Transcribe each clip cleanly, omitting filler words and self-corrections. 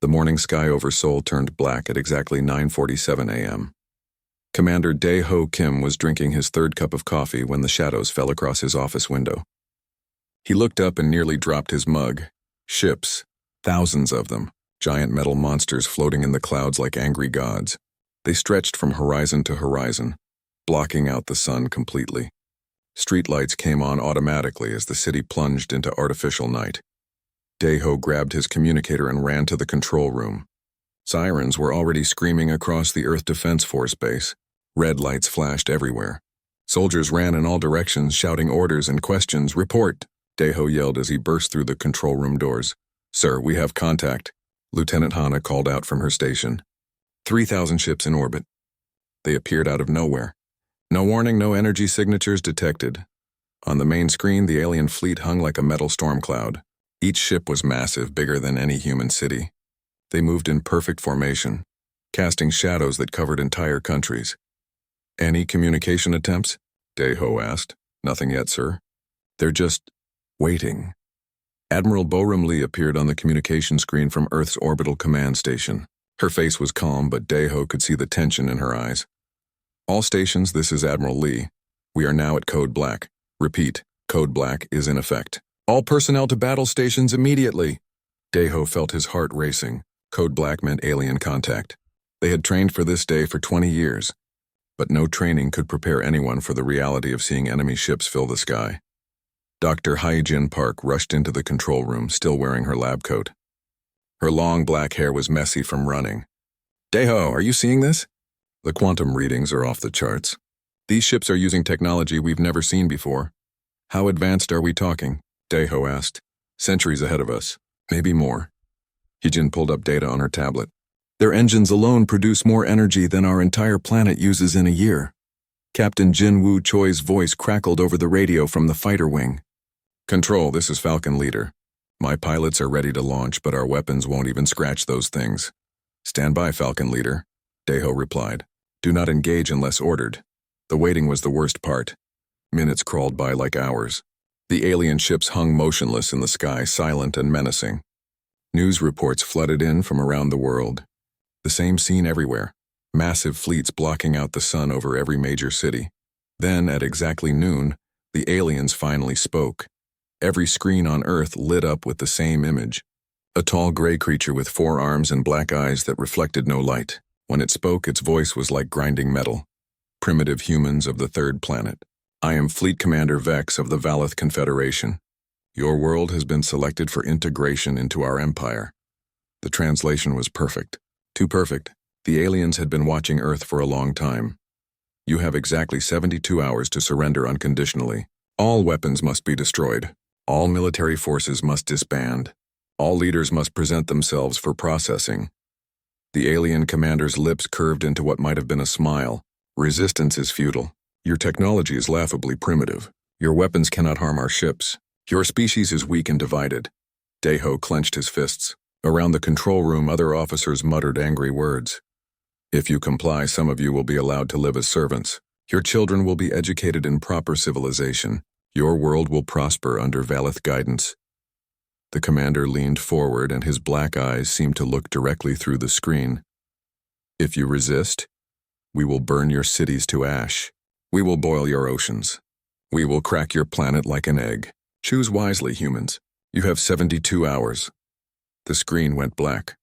The morning sky over Seoul turned black at exactly 9:47 a.m. Commander Dae-ho Kim was drinking his third cup of coffee when the shadows fell across his office window. He looked up and nearly dropped his mug. Ships, thousands of them, giant metal monsters floating in the clouds like angry gods. They stretched from horizon to horizon, blocking out the sun completely. Streetlights came on automatically as the city plunged into artificial night. Dae-ho grabbed his communicator and ran to the control room. Sirens were already screaming across the Earth Defense Force base. Red lights flashed everywhere. Soldiers ran in all directions, shouting orders and questions. "Report!" Dae-ho yelled as he burst through the control room doors. "Sir, we have contact," Lieutenant Hana called out from her station. 3,000 ships in orbit. They appeared out of nowhere. No warning, no energy signatures detected. On the main screen, the alien fleet hung like a metal storm cloud. Each ship was massive, bigger than any human city. They moved in perfect formation, casting shadows that covered entire countries. "Any communication attempts?" Dae-ho asked. "Nothing yet, sir. They're just waiting." Admiral Borum Lee appeared on the communication screen from Earth's orbital command station. Her face was calm, but Dae-ho could see the tension in her eyes. "All stations, this is Admiral Lee. We are now at Code Black. Repeat, Code Black is in effect. All personnel to battle stations immediately." Dae-ho felt his heart racing. Code Black meant alien contact. They had trained for this day for 20 years, but no training could prepare anyone for the reality of seeing enemy ships fill the sky. Dr. Hyejin Park rushed into the control room, still wearing her lab coat. Her long black hair was messy from running. "Dae-ho, are you seeing this? The quantum readings are off the charts. These ships are using technology we've never seen before." "How advanced are we talking?" Dae-ho asked. "Centuries ahead of us, maybe more." Hyejin pulled up data on her tablet. "Their engines alone produce more energy than our entire planet uses in a year." Captain Jin Woo Choi's voice crackled over the radio from the fighter wing. "Control, this is Falcon Leader. My pilots are ready to launch, but our weapons won't even scratch those things." "Stand by, Falcon Leader," Dae-ho replied. "Do not engage unless ordered." The waiting was the worst part. Minutes crawled by like hours. The alien ships hung motionless in the sky, silent and menacing. News reports flooded in from around the world. The same scene everywhere. Massive fleets blocking out the sun over every major city. Then, at exactly noon, the aliens finally spoke. Every screen on Earth lit up with the same image. A tall gray creature with 4 arms and black eyes that reflected no light. When it spoke, its voice was like grinding metal. "Primitive humans of the third planet. I am Fleet Commander Vex of the Valeth Confederation. Your world has been selected for integration into our empire." The translation was perfect. Too perfect. The aliens had been watching Earth for a long time. "You have exactly 72 hours to surrender unconditionally. All weapons must be destroyed. All military forces must disband. All leaders must present themselves for processing." The alien commander's lips curved into what might have been a smile. "Resistance is futile. Your technology is laughably primitive. Your weapons cannot harm our ships. Your species is weak and divided." Dae-ho clenched his fists. Around the control room, other officers muttered angry words. "If you comply, some of you will be allowed to live as servants. Your children will be educated in proper civilization. Your world will prosper under Valeth guidance." The commander leaned forward and his black eyes seemed to look directly through the screen. "If you resist, we will burn your cities to ash. We will boil your oceans. We will crack your planet like an egg. Choose wisely, humans. You have 72 hours. The screen went black.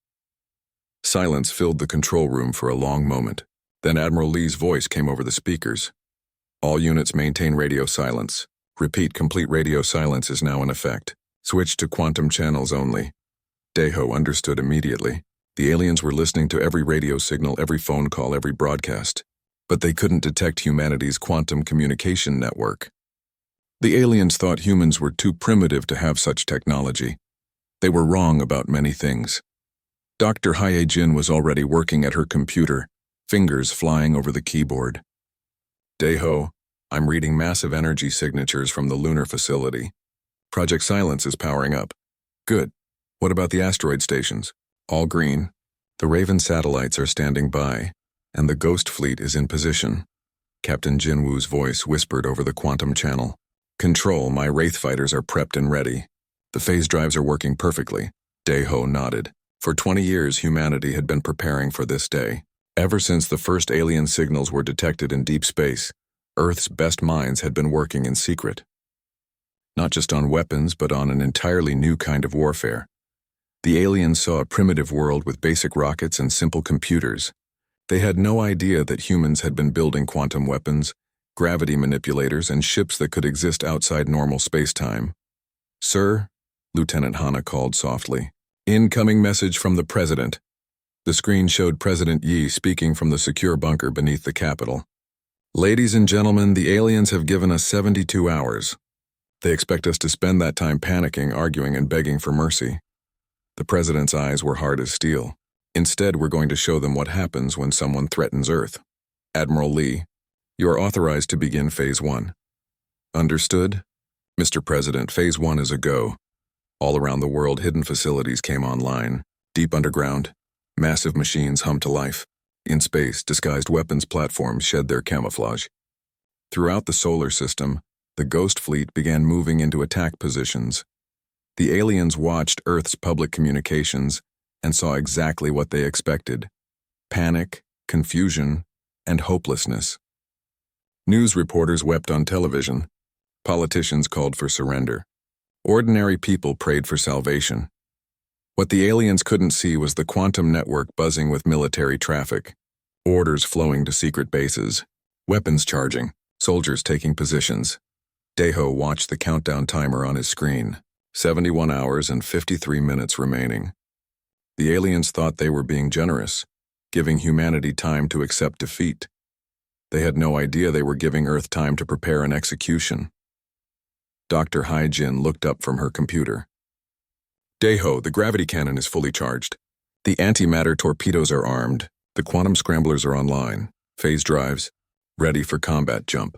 Silence filled the control room for a long moment. Then Admiral Lee's voice came over the speakers. "All units maintain radio silence. Repeat, complete radio silence is now in effect. Switch to quantum channels only." Dae-ho understood immediately. The aliens were listening to every radio signal, every phone call, every broadcast. But they couldn't detect humanity's quantum communication network. The aliens thought humans were too primitive to have such technology. They were wrong about many things. Dr. Hyejin was already working at her computer, fingers flying over the keyboard. "Dae-ho, I'm reading massive energy signatures from the lunar facility. Project Silence is powering up." "Good. What about the asteroid stations?" "All green. The Raven satellites are standing by, and the Ghost Fleet is in position." Captain Jinwoo's voice whispered over the quantum channel. "Control, my Wraith fighters are prepped and ready. The phase drives are working perfectly." Dae-ho nodded. For 20 years, humanity had been preparing for this day. Ever since the first alien signals were detected in deep space, Earth's best minds had been working in secret. Not just on weapons, but on an entirely new kind of warfare. The aliens saw a primitive world with basic rockets and simple computers. They had no idea that humans had been building quantum weapons, gravity manipulators, and ships that could exist outside normal space-time. "Sir," Lieutenant Hanna called softly. "Incoming message from the President." The screen showed President Yi speaking from the secure bunker beneath the Capitol. "Ladies and gentlemen, the aliens have given us 72 hours. They expect us to spend that time panicking, arguing, and begging for mercy." The President's eyes were hard as steel. "Instead, we're going to show them what happens when someone threatens Earth. Admiral Lee, you are authorized to begin Phase 1. "Understood? Mr. President, Phase 1 is a go." All around the world, hidden facilities came online. Deep underground, massive machines hummed to life. In space, disguised weapons platforms shed their camouflage. Throughout the solar system, the Ghost Fleet began moving into attack positions. The aliens watched Earth's public communications and saw exactly what they expected: panic, confusion, and hopelessness. News reporters wept on television. Politicians called for surrender. Ordinary people prayed for salvation. What the aliens couldn't see was the quantum network buzzing with military traffic, orders flowing to secret bases, weapons charging, soldiers taking positions. Deho watched the countdown timer on his screen. 71 hours and 53 minutes remaining. The aliens thought they were being generous, giving humanity time to accept defeat. They had no idea they were giving Earth time to prepare an execution. Dr. Hai-Jin looked up from her computer. "Deho, the gravity cannon is fully charged. The antimatter torpedoes are armed. The quantum scramblers are online. Phase drives, ready for combat jump."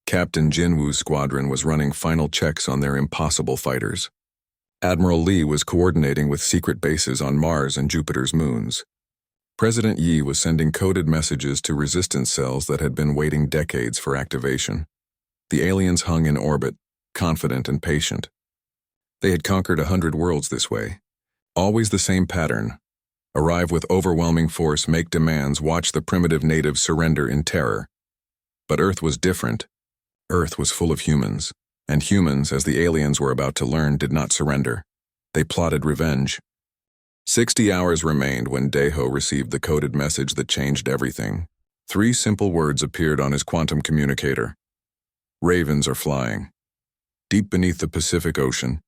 Captain Jinwoo's squadron was running final checks on their impossible fighters. Admiral Lee was coordinating with secret bases on Mars and Jupiter's moons. President Yi was sending coded messages to resistance cells that had been waiting decades for activation. The aliens hung in orbit, confident and patient. They had conquered 100 worlds this way. Always the same pattern. Arrive with overwhelming force, make demands, watch the primitive natives surrender in terror. But Earth was different. Earth was full of humans, and humans, as the aliens were about to learn, did not surrender. They plotted revenge. 60 hours remained when Deho received the coded message that changed everything. 3 simple words appeared on his quantum communicator. "Ravens are flying." Deep beneath the Pacific Ocean,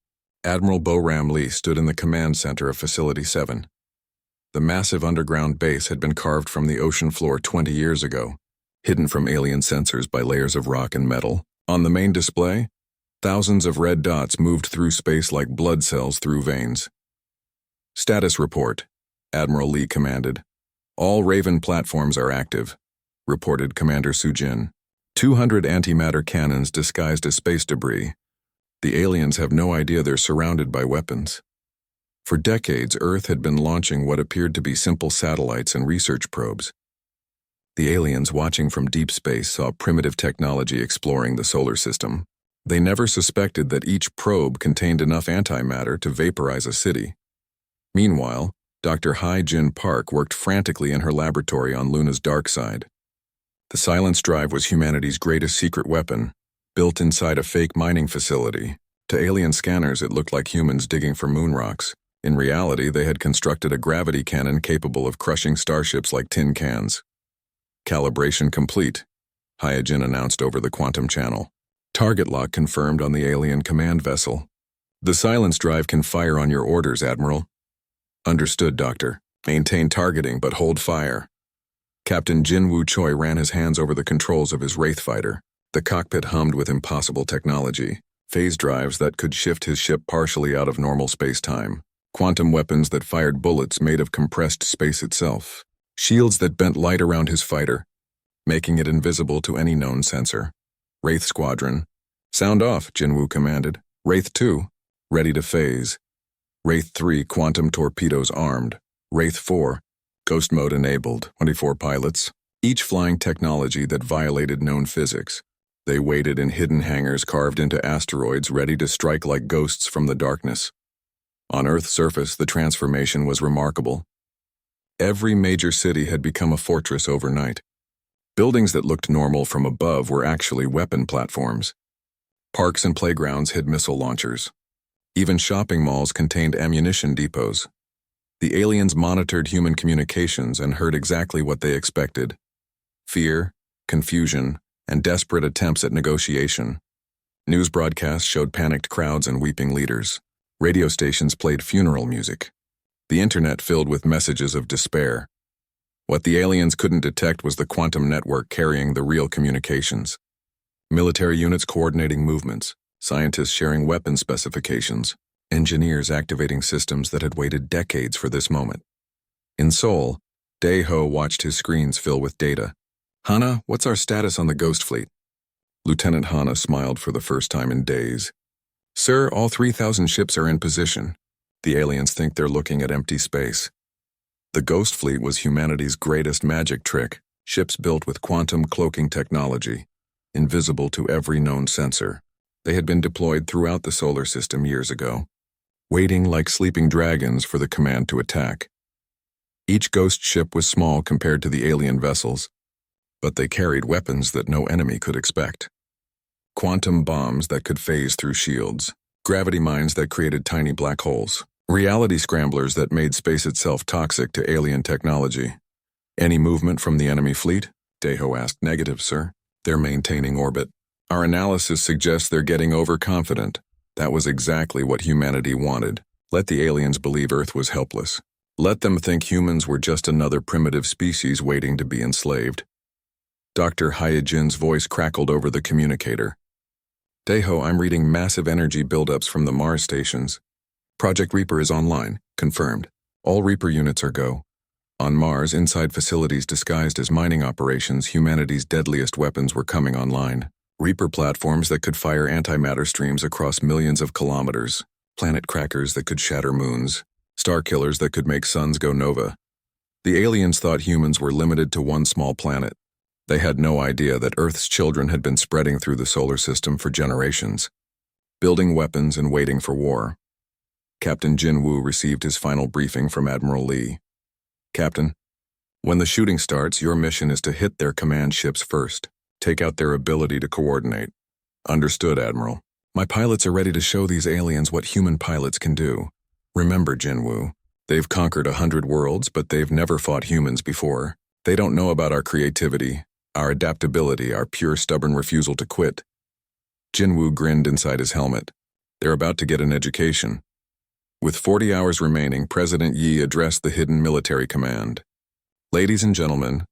Admiral Bo-Ram Lee stood in the command center of Facility 7. The massive underground base had been carved from the ocean floor 20 years ago, hidden from alien sensors by layers of rock and metal. On the main display, thousands of red dots moved through space like blood cells through veins. "Status report," Admiral Lee commanded. "All Raven platforms are active," reported Commander Sujin. 200 antimatter cannons disguised as space debris. The aliens have no idea they're surrounded by weapons. For decades, Earth had been launching what appeared to be simple satellites and research probes. The aliens watching from deep space saw primitive technology exploring the solar system. They never suspected that each probe contained enough antimatter to vaporize a city. Meanwhile, Dr. Hai-Jin Park worked frantically in her laboratory on Luna's dark side. The silence drive was humanity's greatest secret weapon, built inside a fake mining facility. To alien scanners, it looked like humans digging for moon rocks. In reality, they had constructed a gravity cannon capable of crushing starships like tin cans. "Calibration complete," Hai-Jin announced over the quantum channel. "Target lock confirmed on the alien command vessel. The silence drive can fire on your orders, Admiral." "Understood, Doctor. Maintain targeting, but hold fire." Captain Jinwoo Choi ran his hands over the controls of his Wraith fighter. The cockpit hummed with impossible technology. Phase drives that could shift his ship partially out of normal space-time. Quantum weapons that fired bullets made of compressed space itself. Shields that bent light around his fighter, making it invisible to any known sensor. Wraith Squadron. "Sound off," Jinwoo commanded. "Wraith 2, ready to phase. Wraith 3, quantum torpedoes armed. Wraith 4, ghost mode enabled, 24 pilots, each flying technology that violated known physics. They waited in hidden hangars carved into asteroids, ready to strike like ghosts from the darkness. On Earth's surface, the transformation was remarkable. Every major city had become a fortress overnight. Buildings that looked normal from above were actually weapon platforms. Parks and playgrounds hid missile launchers. Even shopping malls contained ammunition depots. The aliens monitored human communications and heard exactly what they expected: fear, confusion, and desperate attempts at negotiation. News broadcasts showed panicked crowds and weeping leaders. Radio stations played funeral music. The internet filled with messages of despair. What the aliens couldn't detect was the quantum network carrying the real communications. Military units coordinating movements, scientists sharing weapon specifications, engineers activating systems that had waited decades for this moment. In Seoul, Dae-ho watched his screens fill with data. "Hana, what's our status on the Ghost Fleet?" Lieutenant Hana smiled for the first time in days. "Sir, all 3,000 ships are in position. The aliens think they're looking at empty space." The Ghost Fleet was humanity's greatest magic trick, ships built with quantum cloaking technology, invisible to every known sensor. They had been deployed throughout the solar system years ago, waiting like sleeping dragons for the command to attack. Each ghost ship was small compared to the alien vessels, but they carried weapons that no enemy could expect. Quantum bombs that could phase through shields, gravity mines that created tiny black holes, reality scramblers that made space itself toxic to alien technology. "Any movement from the enemy fleet?" Dae-ho asked. "Negative, sir. They're maintaining orbit. Our analysis suggests they're getting overconfident." That was exactly what humanity wanted. Let the aliens believe Earth was helpless. Let them think humans were just another primitive species waiting to be enslaved. Dr. Hyejin's voice crackled over the communicator. "Dae-ho, I'm reading massive energy buildups from the Mars stations. Project Reaper is online, confirmed. All Reaper units are go. On Mars, inside facilities disguised as mining operations, humanity's deadliest weapons were coming online. Reaper platforms that could fire antimatter streams across millions of kilometers, planet crackers that could shatter moons, star killers that could make suns go nova. The aliens thought humans were limited to one small planet. They had no idea that Earth's children had been spreading through the solar system for generations, building weapons and waiting for war." Captain Jin-woo received his final briefing from Admiral Lee. "Captain, when the shooting starts, your mission is to hit their command ships first. Take out their ability to coordinate." "Understood, Admiral. My pilots are ready to show these aliens what human pilots can do. Remember, Jin-woo, they've conquered 100 worlds, but they've never fought humans before. They don't know about our creativity, our adaptability, our pure stubborn refusal to quit." Jin-woo grinned inside his helmet. "They're about to get an education." With 40 hours remaining, President Yi addressed the hidden military command. "Ladies and gentlemen,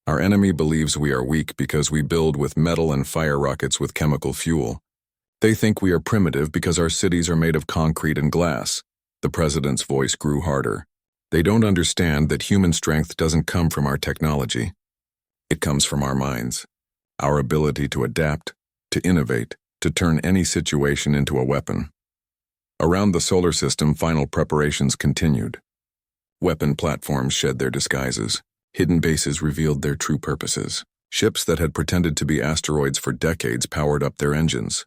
our enemy believes we are weak because we build with metal and fire rockets with chemical fuel. They think we are primitive because our cities are made of concrete and glass." The president's voice grew harder. "They don't understand that human strength doesn't come from our technology. It comes from our minds, our ability to adapt, to innovate, to turn any situation into a weapon." Around the solar system, final preparations continued. Weapon platforms shed their disguises. Hidden bases revealed their true purposes. Ships that had pretended to be asteroids for decades powered up their engines.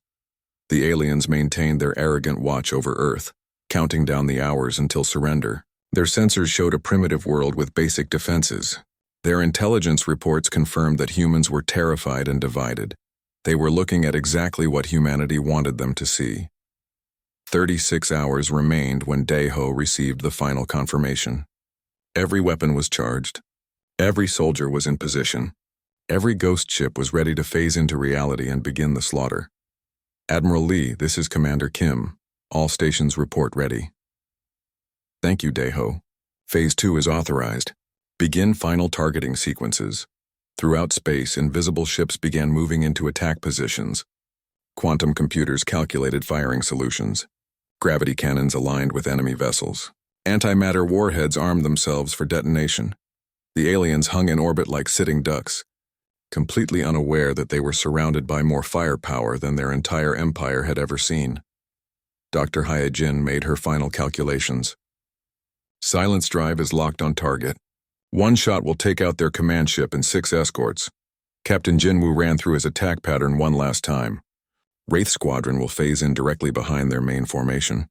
The aliens maintained their arrogant watch over Earth, counting down the hours until surrender. Their sensors showed a primitive world with basic defenses. Their intelligence reports confirmed that humans were terrified and divided. They were looking at exactly what humanity wanted them to see. 36 hours remained when Dae-ho received the final confirmation. Every weapon was charged. Every soldier was in position. Every ghost ship was ready to phase into reality and begin the slaughter. "Admiral Lee, this is Commander Kim. All stations report ready." "Thank you, Dae-ho. Phase 2 is authorized. Begin final targeting sequences." Throughout space, invisible ships began moving into attack positions. Quantum computers calculated firing solutions. Gravity cannons aligned with enemy vessels. Antimatter warheads armed themselves for detonation. The aliens hung in orbit like sitting ducks, completely unaware that they were surrounded by more firepower than their entire empire had ever seen. Dr. Hyejin made her final calculations. "Silence drive is locked on target. One shot will take out their command ship and 6 escorts." Captain Jin-woo ran through his attack pattern one last time. Wraith Squadron will phase in directly behind their main formation.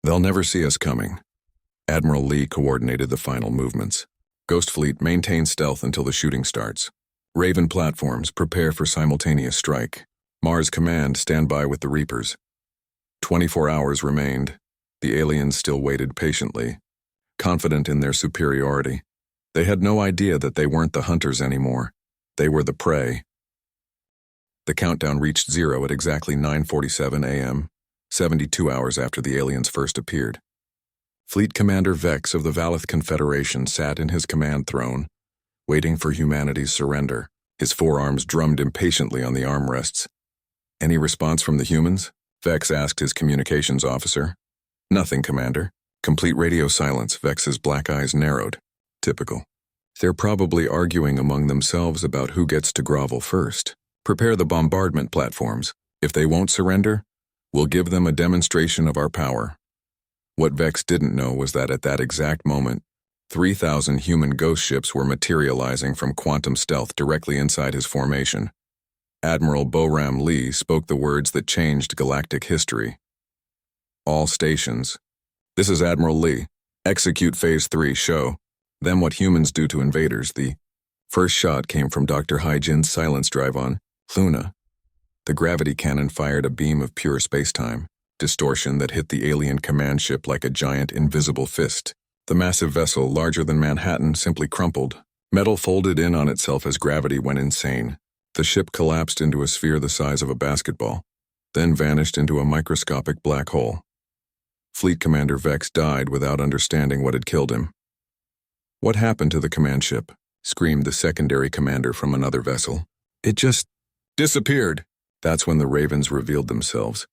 They'll never see us coming. Admiral Lee coordinated the final movements. Ghost Fleet, maintain stealth until the shooting starts. Raven platforms, prepare for simultaneous strike. Mars Command, stand by with the Reapers. 24 hours remained. The aliens still waited patiently, confident in their superiority. They had no idea that they weren't the hunters anymore. They were the prey. The countdown reached 0 at exactly 9:47 a.m., 72 hours after the aliens first appeared. Fleet Commander Vex of the Valith Confederation sat in his command throne, waiting for humanity's surrender. His forearms drummed impatiently on the armrests. Any response from the humans? Vex asked his communications officer. Nothing, Commander. Complete radio silence. Vex's black eyes narrowed. Typical. They're probably arguing among themselves about who gets to grovel first. Prepare the bombardment platforms. If they won't surrender, we'll give them a demonstration of our power. What Vex didn't know was that at that exact moment, 3,000 human ghost ships were materializing from quantum stealth directly inside his formation. Admiral Boram Lee spoke the words that changed galactic history. All stations. This is Admiral Lee. Execute Phase 3, show them what humans do to invaders. The first shot came from Dr. Hyjin's silence drive on Luna. The gravity cannon fired a beam of pure spacetime distortion that hit the alien command ship like a giant invisible fist. The massive vessel, larger than Manhattan, simply crumpled. Metal folded in on itself as gravity went insane. The ship collapsed into a sphere the size of a basketball, then vanished into a microscopic black hole. Fleet Commander Vex died without understanding what had killed him. What happened to the command ship? Screamed the secondary commander from another vessel. It just disappeared. That's when the Ravens revealed themselves.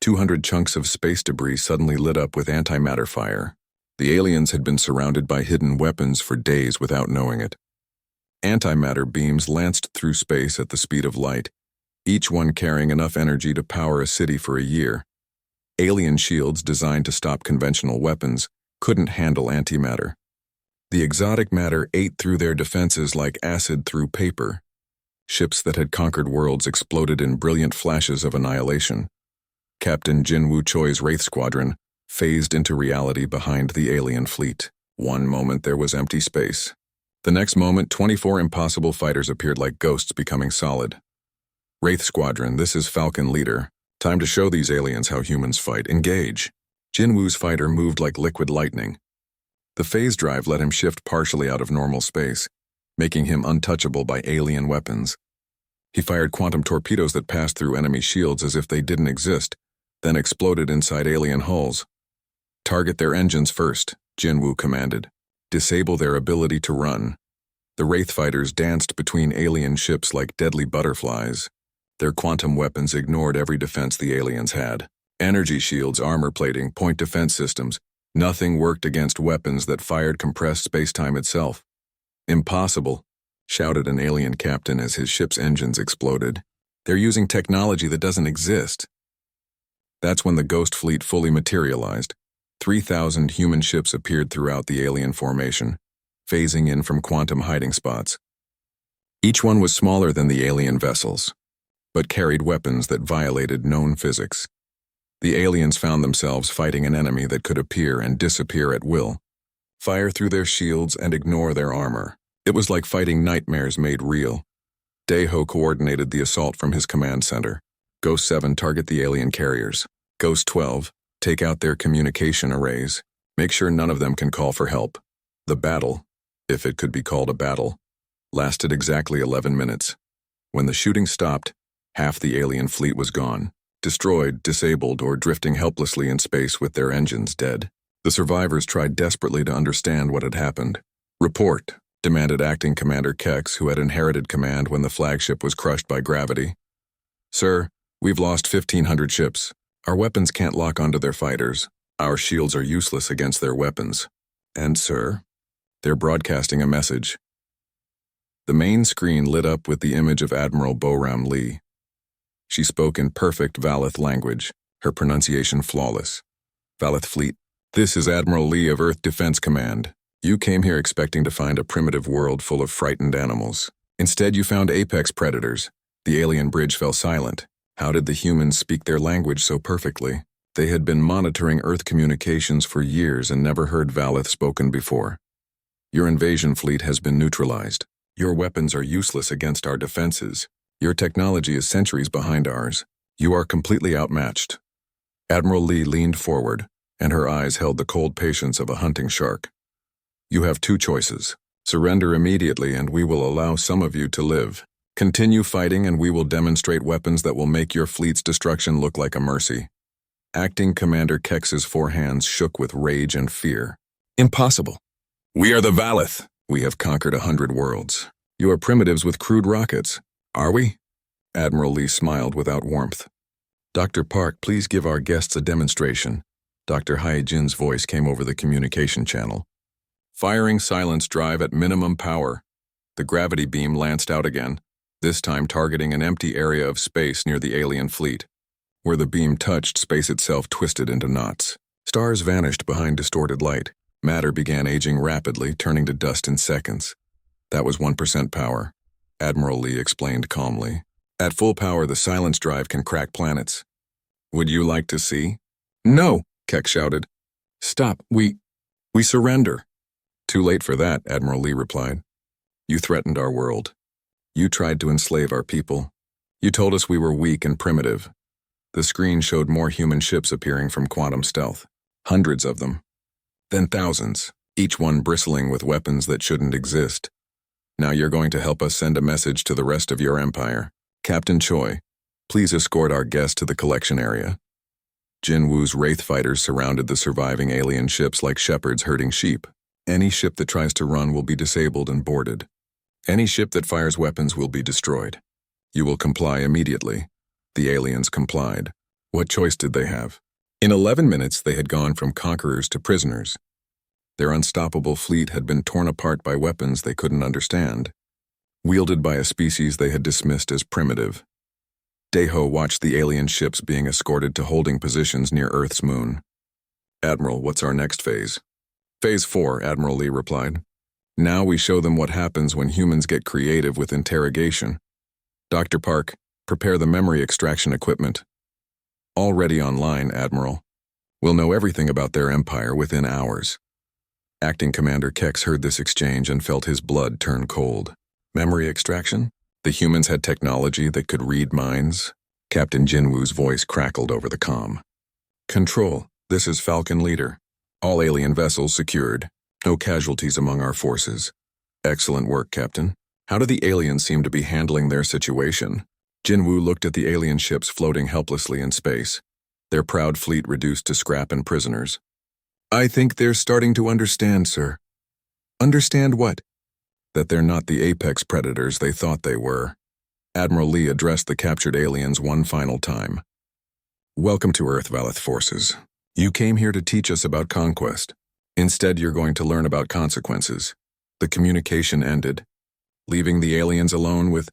200 chunks of space debris suddenly lit up with antimatter fire. The aliens had been surrounded by hidden weapons for days without knowing it. Antimatter beams lanced through space at the speed of light, each one carrying enough energy to power a city for a year. Alien shields designed to stop conventional weapons couldn't handle antimatter. The exotic matter ate through their defenses like acid through paper. Ships that had conquered worlds exploded in brilliant flashes of annihilation. Captain Jinwoo Choi's Wraith Squadron phased into reality behind the alien fleet. One moment there was empty space. The next moment, 24 impossible fighters appeared like ghosts becoming solid. Wraith Squadron, this is Falcon Leader. Time to show these aliens how humans fight. Engage. Jinwoo's fighter moved like liquid lightning. The phase drive let him shift partially out of normal space, making him untouchable by alien weapons. He fired quantum torpedoes that passed through enemy shields as if they didn't exist, then exploded inside alien hulls. Target their engines first, Jinwoo commanded. Disable their ability to run. The Wraith fighters danced between alien ships like deadly butterflies. Their quantum weapons ignored every defense the aliens had. Energy shields, armor plating, point defense systems. Nothing worked against weapons that fired compressed spacetime itself. Impossible, shouted an alien captain as his ship's engines exploded. They're using technology that doesn't exist. That's when the Ghost Fleet fully materialized. 3,000 human ships appeared throughout the alien formation, phasing in from quantum hiding spots. Each one was smaller than the alien vessels, but carried weapons that violated known physics. The aliens found themselves fighting an enemy that could appear and disappear at will, fire through their shields and ignore their armor. It was like fighting nightmares made real. Daeho coordinated the assault from his command center. Ghost 7, target the alien carriers. Ghost 12, take out their communication arrays. Make sure none of them can call for help. The battle, if it could be called a battle, lasted exactly 11 minutes. When the shooting stopped, half the alien fleet was gone, destroyed, disabled, or drifting helplessly in space with their engines dead. The survivors tried desperately to understand what had happened. Report, demanded Acting Commander Kex, who had inherited command when the flagship was crushed by gravity. Sir, we've lost 1,500 ships. Our weapons can't lock onto their fighters. Our shields are useless against their weapons. And, sir, they're broadcasting a message. The main screen lit up with the image of Admiral Boram Lee. She spoke in perfect Valith language, her pronunciation flawless. Valith Fleet, this is Admiral Lee of Earth Defense Command. You came here expecting to find a primitive world full of frightened animals. Instead, you found apex predators. The alien bridge fell silent. How did the humans speak their language so perfectly? They had been monitoring Earth communications for years and never heard Valeth spoken before. Your invasion fleet has been neutralized. Your weapons are useless against our defenses. Your technology is centuries behind ours. You are completely outmatched. Admiral Lee leaned forward, and her eyes held the cold patience of a hunting shark. You have two choices. Surrender immediately and we will allow some of you to live. Continue fighting and we will demonstrate weapons that will make your fleet's destruction look like a mercy. Acting Commander Kex's four hands shook with rage and fear. Impossible. We are the Valeth. We have conquered 100 worlds. You are primitives with crude rockets. Are we? Admiral Lee smiled without warmth. Dr. Park, please give our guests a demonstration. Dr. Hyejin's voice came over the communication channel. Firing silence drive at minimum power. The gravity beam lanced out again, this time targeting an empty area of space near the alien fleet. Where the beam touched, space itself twisted into knots. Stars vanished behind distorted light. Matter began aging rapidly, turning to dust in seconds. That was 1% power, Admiral Lee explained calmly. At full power, the silence drive can crack planets. Would you like to see? No, Keck shouted. Stop, we surrender. Too late for that, Admiral Lee replied. You threatened our world. You tried to enslave our people. You told us we were weak and primitive. The screen showed more human ships appearing from quantum stealth. Hundreds of them. Then thousands, each one bristling with weapons that shouldn't exist. Now you're going to help us send a message to the rest of your empire. Captain Choi, please escort our guest to the collection area. Jin Woo's Wraith fighters surrounded the surviving alien ships like shepherds herding sheep. Any ship that tries to run will be disabled and boarded. Any ship that fires weapons will be destroyed. You will comply immediately. The aliens complied. What choice did they have? In 11 minutes, they had gone from conquerors to prisoners. Their unstoppable fleet had been torn apart by weapons they couldn't understand, wielded by a species they had dismissed as primitive. Daeho watched the alien ships being escorted to holding positions near Earth's moon. Admiral, what's our next phase? Phase 4, Admiral Lee replied. Now we show them what happens when humans get creative with interrogation. Dr. Park, prepare the memory extraction equipment. Already online, Admiral. We'll know everything about their empire within hours. Acting Commander Kex heard this exchange and felt his blood turn cold. Memory extraction? The humans had technology that could read minds? Captain Jinwoo's voice crackled over the comm. Control, this is Falcon Leader. All alien vessels secured. No casualties among our forces. Excellent work, Captain. How do the aliens seem to be handling their situation? Jinwoo looked at the alien ships floating helplessly in space, their proud fleet reduced to scrap and prisoners. I think they're starting to understand, sir. Understand what? That they're not the apex predators they thought they were. Admiral Lee addressed the captured aliens one final time. Welcome to Earth, Valeth forces. You came here to teach us about conquest. Instead, you're going to learn about consequences. The communication ended, leaving the aliens alone with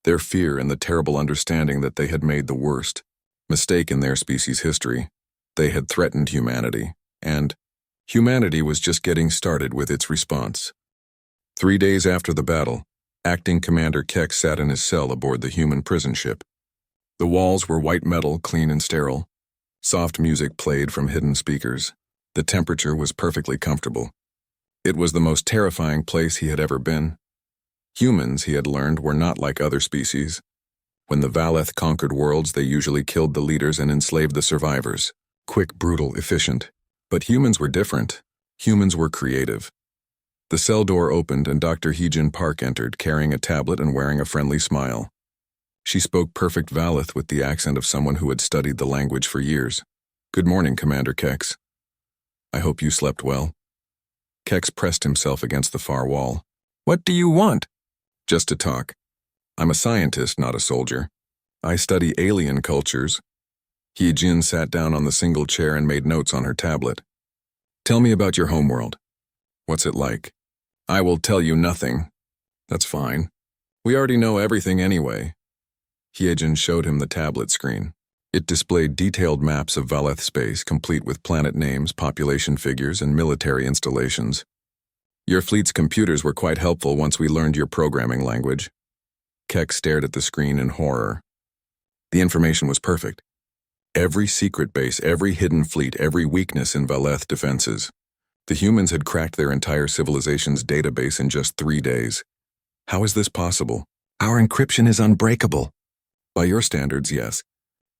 their fear and the terrible understanding that they had made the worst mistake in their species' history. They had threatened humanity, and humanity was just getting started with its response. 3 days after the battle, Acting Commander Keck sat in his cell aboard the human prison ship. The walls were white metal, clean and sterile. Soft music played from hidden speakers. The temperature was perfectly comfortable. It was the most terrifying place he had ever been. Humans, he had learned, were not like other species. When the Valeth conquered worlds, they usually killed the leaders and enslaved the survivors. Quick, brutal, efficient. But humans were different. Humans were creative. The cell door opened and Dr. Hyejin Park entered, carrying a tablet and wearing a friendly smile. She spoke perfect Valeth with the accent of someone who had studied the language for years. Good morning, Commander Kex. I hope you slept well. Kex pressed himself against the far wall. What do you want? Just to talk. I'm a scientist, not a soldier. I study alien cultures. Hyejin sat down on the single chair and made notes on her tablet. Tell me about your homeworld. What's it like? I will tell you nothing. That's fine. We already know everything anyway. Hyejin showed him the tablet screen. It displayed detailed maps of Valeth space, complete with planet names, population figures, and military installations. Your fleet's computers were quite helpful once we learned your programming language. Keck stared at the screen in horror. The information was perfect. Every secret base, every hidden fleet, every weakness in Valeth defenses. The humans had cracked their entire civilization's database in just 3 days. How is this possible? Our encryption is unbreakable. By your standards, yes.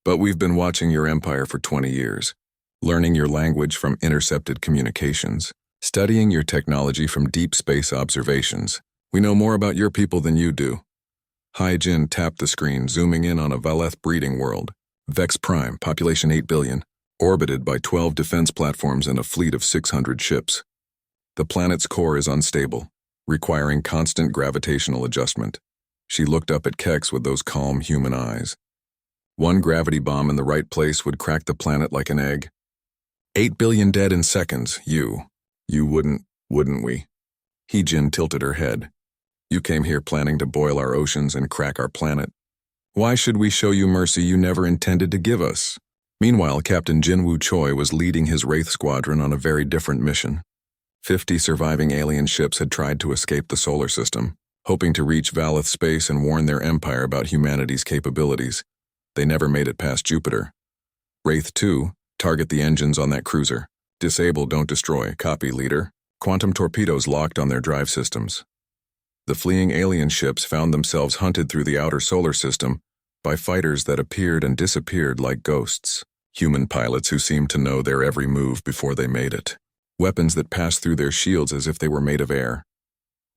But we've been watching your empire for 20 years, learning your language from intercepted communications, studying your technology from deep space observations. We know more about your people than you do. Jin tapped the screen, zooming in on a Valeth breeding world. Vex Prime, population 8 billion, orbited by 12 defense platforms and a fleet of 600 ships. The planet's core is unstable, requiring constant gravitational adjustment. She looked up at Kex with those calm human eyes. One gravity bomb in the right place would crack the planet like an egg. 8 billion dead in seconds, you wouldn't we? Jin tilted her head. You came here planning to boil our oceans and crack our planet. Why should we show you mercy you never intended to give us? Meanwhile, Captain Jinwoo Choi was leading his Wraith Squadron on a very different mission. 50 surviving alien ships had tried to escape the solar system, hoping to reach Valeth space and warn their empire about humanity's capabilities. They never made it past Jupiter. Wraith 2, target the engines on that cruiser. Disable, don't destroy. Copy, leader. Quantum torpedoes locked on their drive systems. The fleeing alien ships found themselves hunted through the outer solar system by fighters that appeared and disappeared like ghosts. Human pilots who seemed to know their every move before they made it. Weapons that passed through their shields as if they were made of air.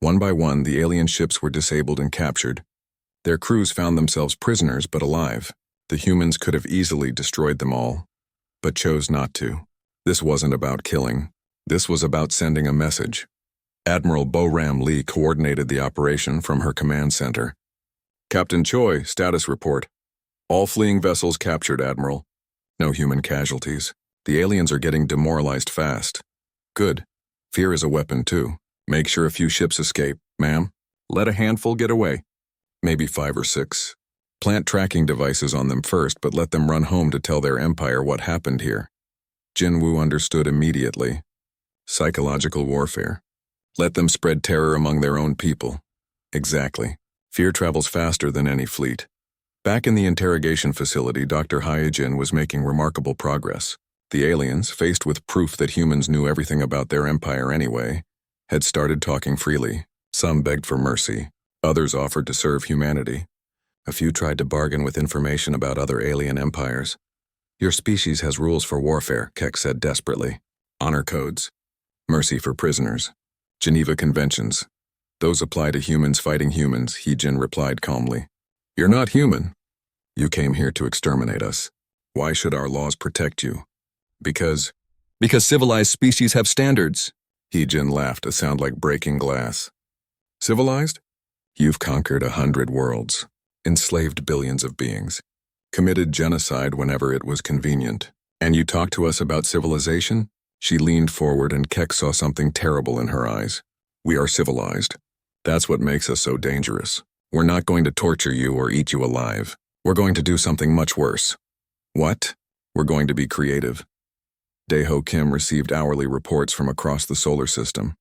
One by one, the alien ships were disabled and captured. Their crews found themselves prisoners but alive. The humans could have easily destroyed them all, but chose not to. This wasn't about killing. This was about sending a message. Admiral Bo-Ram Lee coordinated the operation from her command center. Captain Choi, status report. All fleeing vessels captured, Admiral. No human casualties. The aliens are getting demoralized fast. Good. Fear is a weapon, too. Make sure a few ships escape, ma'am. Let a handful get away. Maybe 5 or 6. Plant tracking devices on them first, but let them run home to tell their empire what happened here. Jinwoo understood immediately. Psychological warfare. Let them spread terror among their own people. Exactly. Fear travels faster than any fleet. Back in the interrogation facility, Dr. Hyojin was making remarkable progress. The aliens, faced with proof that humans knew everything about their empire anyway, had started talking freely. Some begged for mercy. Others offered to serve humanity. A few tried to bargain with information about other alien empires. Your species has rules for warfare, Keck said desperately. Honor codes. Mercy for prisoners. Geneva Conventions. Those apply to humans fighting humans, Heejin replied calmly. You're not human. You came here to exterminate us. Why should our laws protect you? Because civilized species have standards. Heejin laughed, a sound like breaking glass. Civilized? You've conquered 100 worlds, enslaved billions of beings, committed genocide whenever it was convenient. And you talk to us about civilization? She leaned forward and Keck saw something terrible in her eyes. We are civilized. That's what makes us so dangerous. We're not going to torture you or eat you alive. We're going to do something much worse. What? We're going to be creative. Daeho Kim received hourly reports from across the solar system.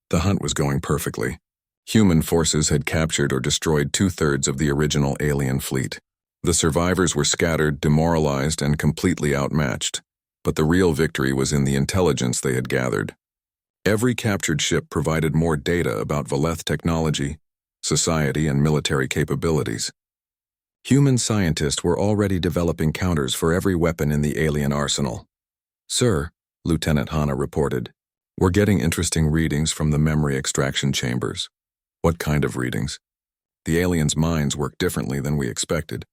The hunt was going perfectly. Human forces had captured or destroyed 2/3 of the original alien fleet. The survivors were scattered, demoralized, and completely outmatched. But the real victory was in the intelligence they had gathered. Every captured ship provided more data about Valeth technology, society, and military capabilities. Human scientists were already developing counters for every weapon in the alien arsenal. Sir, Lieutenant Hana reported, we're getting interesting readings from the memory extraction chambers. What kind of readings? The aliens' minds work differently than we expected.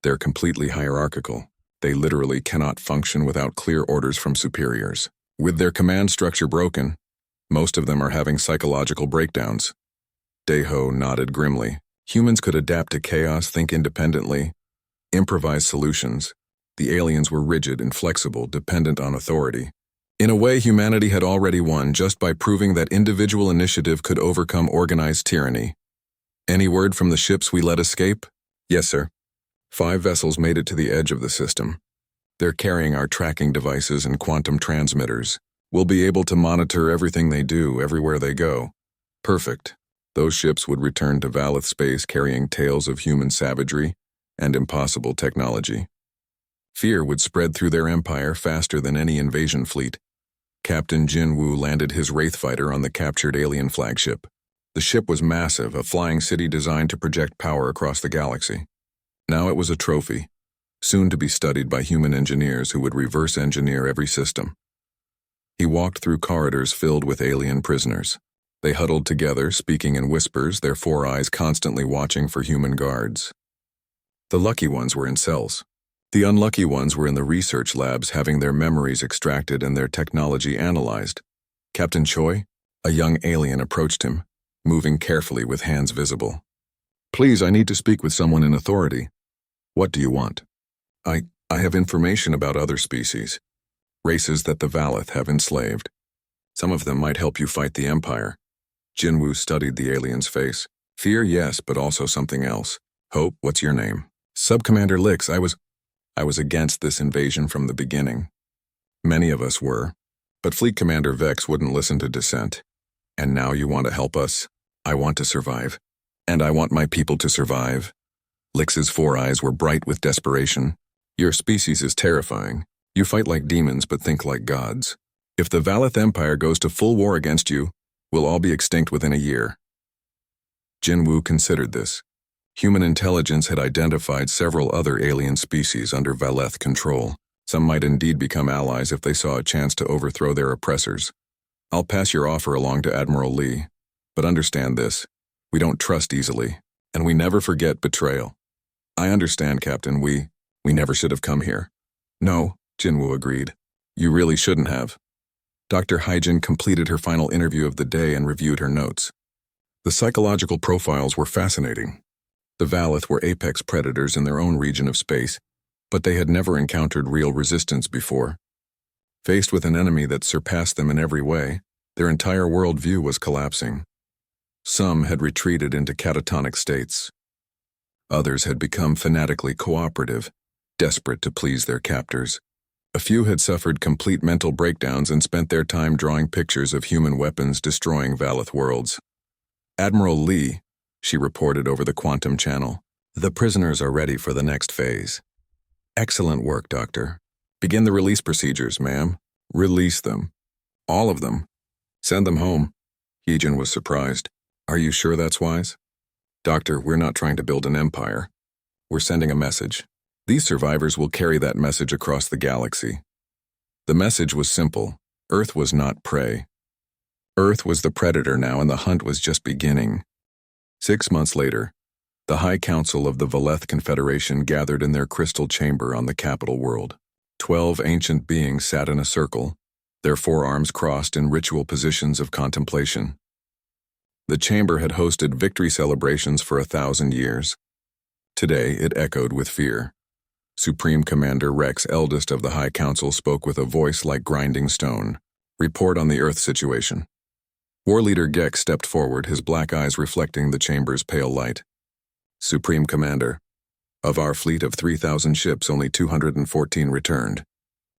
They're completely hierarchical. They literally cannot function without clear orders from superiors. With their command structure broken, most of them are having psychological breakdowns. Daeho nodded grimly. Humans could adapt to chaos, think independently, improvise solutions. The aliens were rigid, inflexible, dependent on authority. In a way, humanity had already won just by proving that individual initiative could overcome organized tyranny. Any word from the ships we let escape? Yes, sir. 5 vessels made it to the edge of the system. They're carrying our tracking devices and quantum transmitters. We'll be able to monitor everything they do, everywhere they go. Perfect. Those ships would return to Valeth space carrying tales of human savagery and impossible technology. Fear would spread through their empire faster than any invasion fleet. Captain Jin Woo landed his Wraith fighter on the captured alien flagship. The ship was massive, a flying city designed to project power across the galaxy. Now it was a trophy, soon to be studied by human engineers who would reverse engineer every system. He walked through corridors filled with alien prisoners. They huddled together, speaking in whispers, their four eyes constantly watching for human guards. The lucky ones were in cells. The unlucky ones were in the research labs having their memories extracted and their technology analyzed. Captain Choi, a young alien, approached him, moving carefully with hands visible. "Please, I need to speak with someone in authority." "What do you want?" I have information about other species, races that the Valeth have enslaved. Some of them might help you fight the Empire." Jinwoo studied the alien's face. "Fear, yes, but also something else. Hope, what's your name?" "Subcommander Lix, I was against this invasion from the beginning. Many of us were, but Fleet Commander Vex wouldn't listen to dissent. And now you want to help us? I want to survive. And I want my people to survive." Lix's four eyes were bright with desperation. "Your species is terrifying. You fight like demons but think like gods. If the Valeth Empire goes to full war against you, we'll all be extinct within a year." Jinwoo considered this. Human intelligence had identified several other alien species under Valeth control. Some might indeed become allies if they saw a chance to overthrow their oppressors. "I'll pass your offer along to Admiral Lee, but understand this. We don't trust easily, and we never forget betrayal." "I understand, Captain. We never should have come here." "No," Jinwoo agreed. "You really shouldn't have." Dr. Hyjin completed her final interview of the day and reviewed her notes. The psychological profiles were fascinating. The Valeth were apex predators in their own region of space, but they had never encountered real resistance before. Faced with an enemy that surpassed them in every way, their entire worldview was collapsing. Some had retreated into catatonic states. Others had become fanatically cooperative, desperate to please their captors. A few had suffered complete mental breakdowns and spent their time drawing pictures of human weapons destroying Valeth worlds. "Admiral Lee," she reported over the quantum channel, "the prisoners are ready for the next phase." "Excellent work, Doctor. Begin the release procedures, ma'am." "Release them. All of them. Send them home." Hyjin was surprised. "Are you sure that's wise?" "Doctor, we're not trying to build an empire. We're sending a message. These survivors will carry that message across the galaxy." The message was simple. Earth was not prey. Earth was the predator now, and the hunt was just beginning. 6 months later, the High Council of the Valeth Confederation gathered in their crystal chamber on the capital world. 12 ancient beings sat in a circle, their forearms crossed in ritual positions of contemplation. The chamber had hosted victory celebrations for 1,000 years. Today, it echoed with fear. Supreme Commander Rex, eldest of the High Council, spoke with a voice like grinding stone. "Report on the Earth situation." War Leader Gex stepped forward, his black eyes reflecting the chamber's pale light. "Supreme Commander, of our fleet of 3,000 ships, only 214 returned.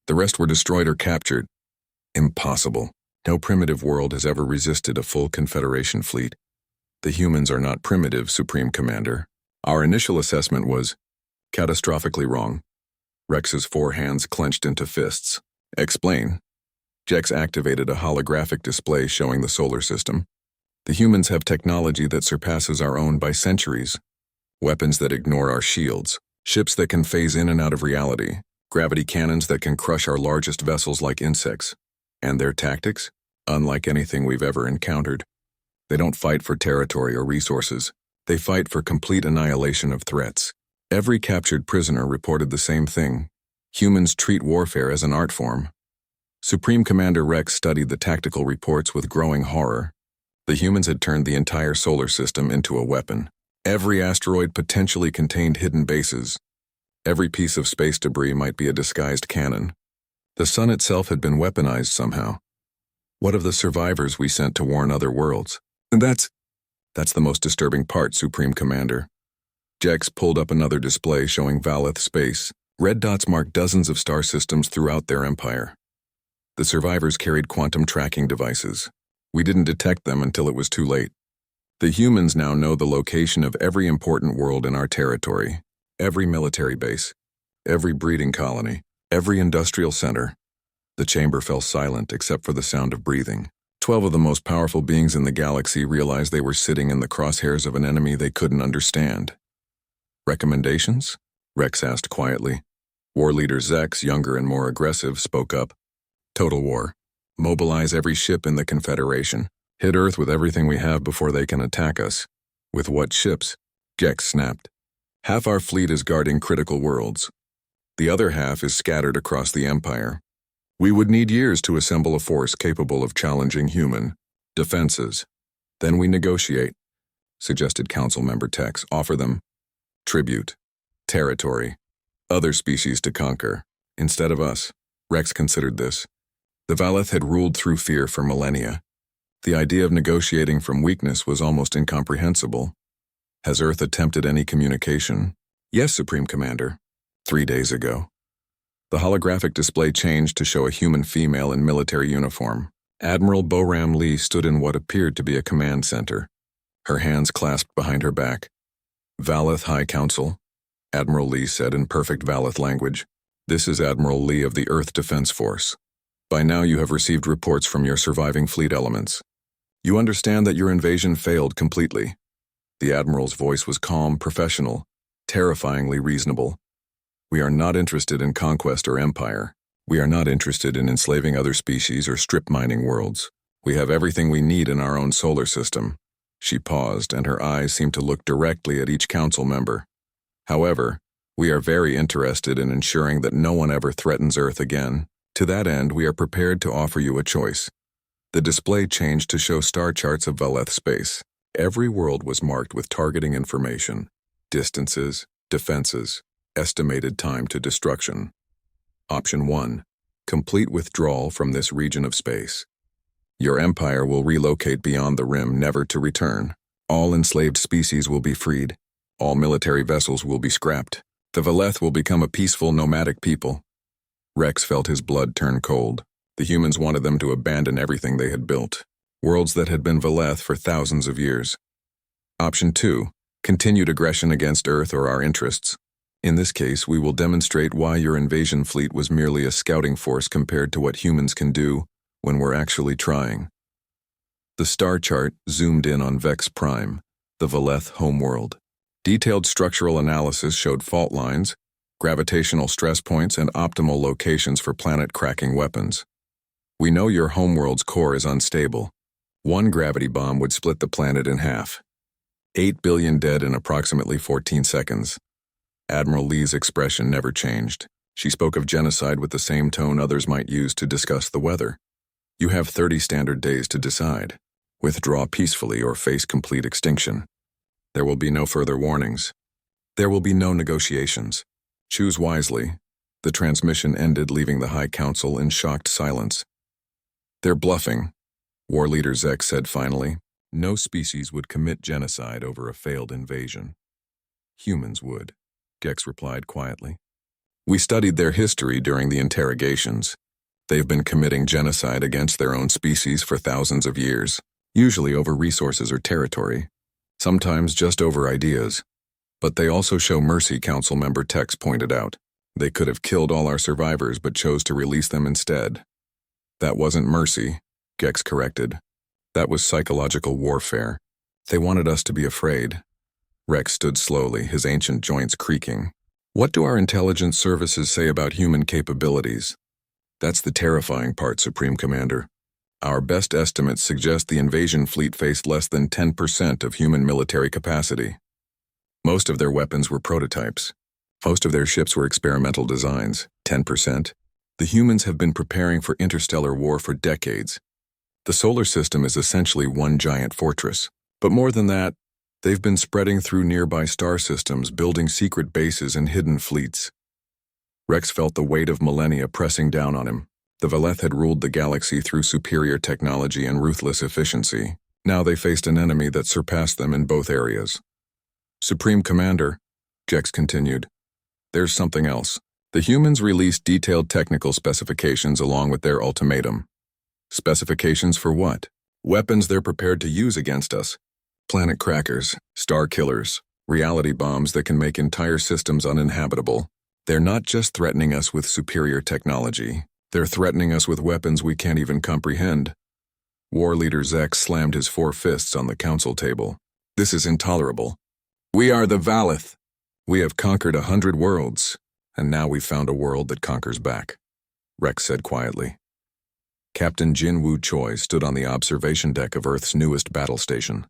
The rest were destroyed or captured." "Impossible. No primitive world has ever resisted a full Confederation fleet." "The humans are not primitive, Supreme Commander. Our initial assessment was catastrophically wrong." Rex's four hands clenched into fists. "Explain." Jex activated a holographic display showing the solar system. "The humans have technology that surpasses our own by centuries. Weapons that ignore our shields, ships that can phase in and out of reality, gravity cannons that can crush our largest vessels like insects. And their tactics? Unlike anything we've ever encountered. They don't fight for territory or resources. They fight for complete annihilation of threats." Every captured prisoner reported the same thing. Humans treat warfare as an art form. Supreme Commander Rex studied the tactical reports with growing horror. The humans had turned the entire solar system into a weapon. Every asteroid potentially contained hidden bases. Every piece of space debris might be a disguised cannon. The sun itself had been weaponized somehow. What of the survivors we sent to warn other worlds? And that's the most disturbing part, Supreme Commander. Jex pulled up another display showing Valeth space. Red dots marked dozens of star systems throughout their empire. The survivors carried quantum tracking devices. We didn't detect them until it was too late. The humans now know the location of every important world in our territory, every military base. every breeding colony, every industrial center. The chamber fell silent except for the sound of breathing. 12 of the most powerful beings in the galaxy realized they were sitting in the crosshairs of an enemy they couldn't understand. Recommendations? Rex asked quietly. War leader Zex, younger and more aggressive, spoke up. Total war. Mobilize every ship in the Confederation. Hit Earth with everything we have before they can attack us. With what ships? Gex snapped. Half our fleet is guarding critical worlds. The other half is scattered across the Empire. We would need years to assemble a force capable of challenging human defenses. Then we negotiate, suggested Council Member Tex. Offer them tribute, territory, other species to conquer, instead of us. Rex considered this. The Valeth had ruled through fear for millennia. The idea of negotiating from weakness was almost incomprehensible. Has Earth attempted any communication? Yes, Supreme Commander. 3 days ago. The holographic display changed to show a human female in military uniform. Admiral Boram Lee stood in what appeared to be a command center, her hands clasped behind her back. Valeth High Council, Admiral Lee said in perfect Valeth language. This is Admiral Lee of the Earth Defense Force. By now you have received reports from your surviving fleet elements. You understand that your invasion failed completely. The Admiral's voice was calm, professional, terrifyingly reasonable. We are not interested in conquest or empire. We are not interested in enslaving other species or strip mining worlds. We have everything we need in our own solar system. She paused, and her eyes seemed to look directly at each council member. However, we are very interested in ensuring that no one ever threatens Earth again. To that end, we are prepared to offer you a choice. The display changed to show star charts of Valeth space. Every world was marked with targeting information, distances, defenses, estimated time to destruction. Option 1. Complete withdrawal from this region of space. Your empire will relocate beyond the rim, never to return. All enslaved species will be freed. All military vessels will be scrapped. The Valeth will become a peaceful, nomadic people. Rex felt his blood turn cold. The humans wanted them to abandon everything they had built. Worlds that had been Valeth for thousands of years. Option 2. Continued aggression against Earth or our interests. In this case, we will demonstrate why your invasion fleet was merely a scouting force compared to what humans can do when we're actually trying. The star chart zoomed in on Vex Prime, the Valeth homeworld. Detailed structural analysis showed fault lines, gravitational stress points, and optimal locations for planet-cracking weapons. We know your homeworld's core is unstable. One gravity bomb would split the planet in half. 8 billion dead in approximately 14 seconds. Admiral Lee's expression never changed. She spoke of genocide with the same tone others might use to discuss the weather. You have 30 standard days to decide. Withdraw peacefully or face complete extinction. There will be no further warnings. There will be no negotiations. Choose wisely. The transmission ended, leaving the High Council in shocked silence. They're bluffing, War Leader Zex said finally. No species would commit genocide over a failed invasion. Humans would, Gex replied quietly. We studied their history during the interrogations. They've been committing genocide against their own species for thousands of years, usually over resources or territory, sometimes just over ideas. But they also show mercy, Council Member Tex pointed out. They could have killed all our survivors but chose to release them instead. That wasn't mercy, Gex corrected. That was psychological warfare. They wanted us to be afraid. Rex stood slowly, his ancient joints creaking. What do our intelligence services say about human capabilities? That's the terrifying part, Supreme Commander. Our best estimates suggest the invasion fleet faced less than 10% of human military capacity. Most of their weapons were prototypes. Most of their ships were experimental designs, 10%. The humans have been preparing for interstellar war for decades. The solar system is essentially one giant fortress. But more than that, they've been spreading through nearby star systems, building secret bases and hidden fleets. Rex felt the weight of millennia pressing down on him. The Valeth had ruled the galaxy through superior technology and ruthless efficiency. Now they faced an enemy that surpassed them in both areas. Supreme Commander, Jex continued, there's something else. The humans released detailed technical specifications along with their ultimatum. Specifications for what? Weapons they're prepared to use against us. Planet crackers, star killers, reality bombs that can make entire systems uninhabitable. They're not just threatening us with superior technology, they're threatening us with weapons we can't even comprehend. War Leader Zek slammed his 4 fists on the council table. This is intolerable. We are the Valeth. We have conquered 100 worlds, and now we've found a world that conquers back, Rex said quietly. Captain Jin Woo Choi stood on the observation deck of Earth's newest battle station,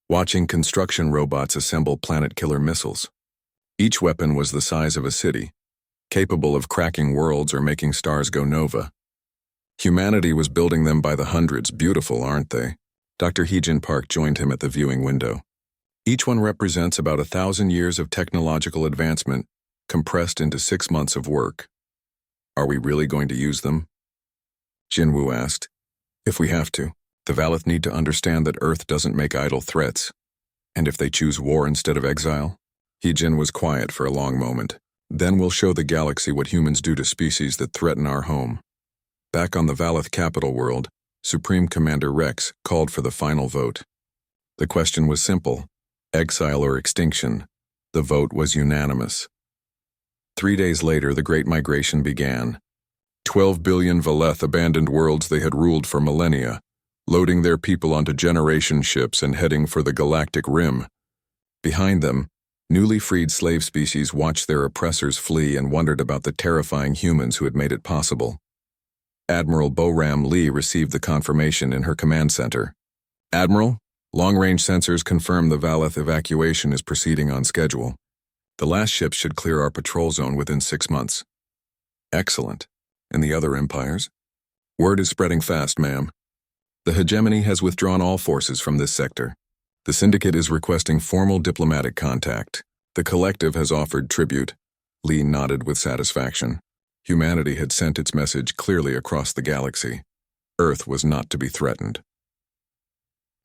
watching construction robots assemble planet-killer missiles. Each weapon was the size of a city, capable of cracking worlds or making stars go nova. Humanity was building them by the hundreds. Beautiful, aren't they? Dr. Heejin Park joined him at the viewing window. Each one represents about 1,000 years of technological advancement, compressed into 6 months of work. Are we really going to use them? Jinwoo asked. If we have to. The Valeth need to understand that Earth doesn't make idle threats. And if they choose war instead of exile? Heejin was quiet for a long moment. Then we'll show the galaxy what humans do to species that threaten our home. Back on the Valeth capital world, Supreme Commander Rex called for the final vote. The question was simple: exile or extinction. The vote was unanimous. 3 days later, the Great Migration began. 12 billion Valeth abandoned worlds they had ruled for millennia, loading their people onto generation ships and heading for the Galactic Rim. Behind them, newly freed slave species watched their oppressors flee and wondered about the terrifying humans who had made it possible. Admiral Boram Lee received the confirmation in her command center. Admiral, long-range sensors confirm the Valeth evacuation is proceeding on schedule. The last ship should clear our patrol zone within 6 months. Excellent. And the other empires? Word is spreading fast, ma'am. The hegemony has withdrawn all forces from this sector. The Syndicate is requesting formal diplomatic contact. The Collective has offered tribute. Lee nodded with satisfaction. Humanity had sent its message clearly across the galaxy. Earth was not to be threatened.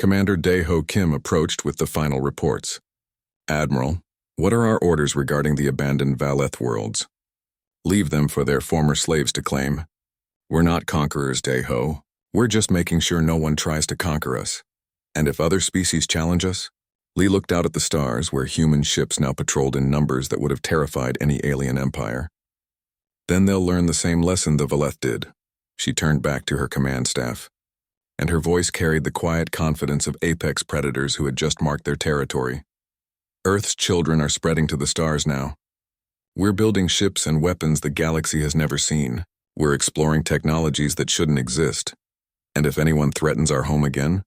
Commander Dae-ho Kim approached with the final reports. Admiral, what are our orders regarding the abandoned Valeth worlds? Leave them for their former slaves to claim. We're not conquerors, Dae-ho. We're just making sure no one tries to conquer us. And if other species challenge us? Lee looked out at the stars where human ships now patrolled in numbers that would have terrified any alien empire. Then they'll learn the same lesson the Valeth did. She turned back to her command staff, and her voice carried the quiet confidence of apex predators who had just marked their territory. Earth's children are spreading to the stars now. We're building ships and weapons the galaxy has never seen. We're exploring technologies that shouldn't exist. And if anyone threatens our home again,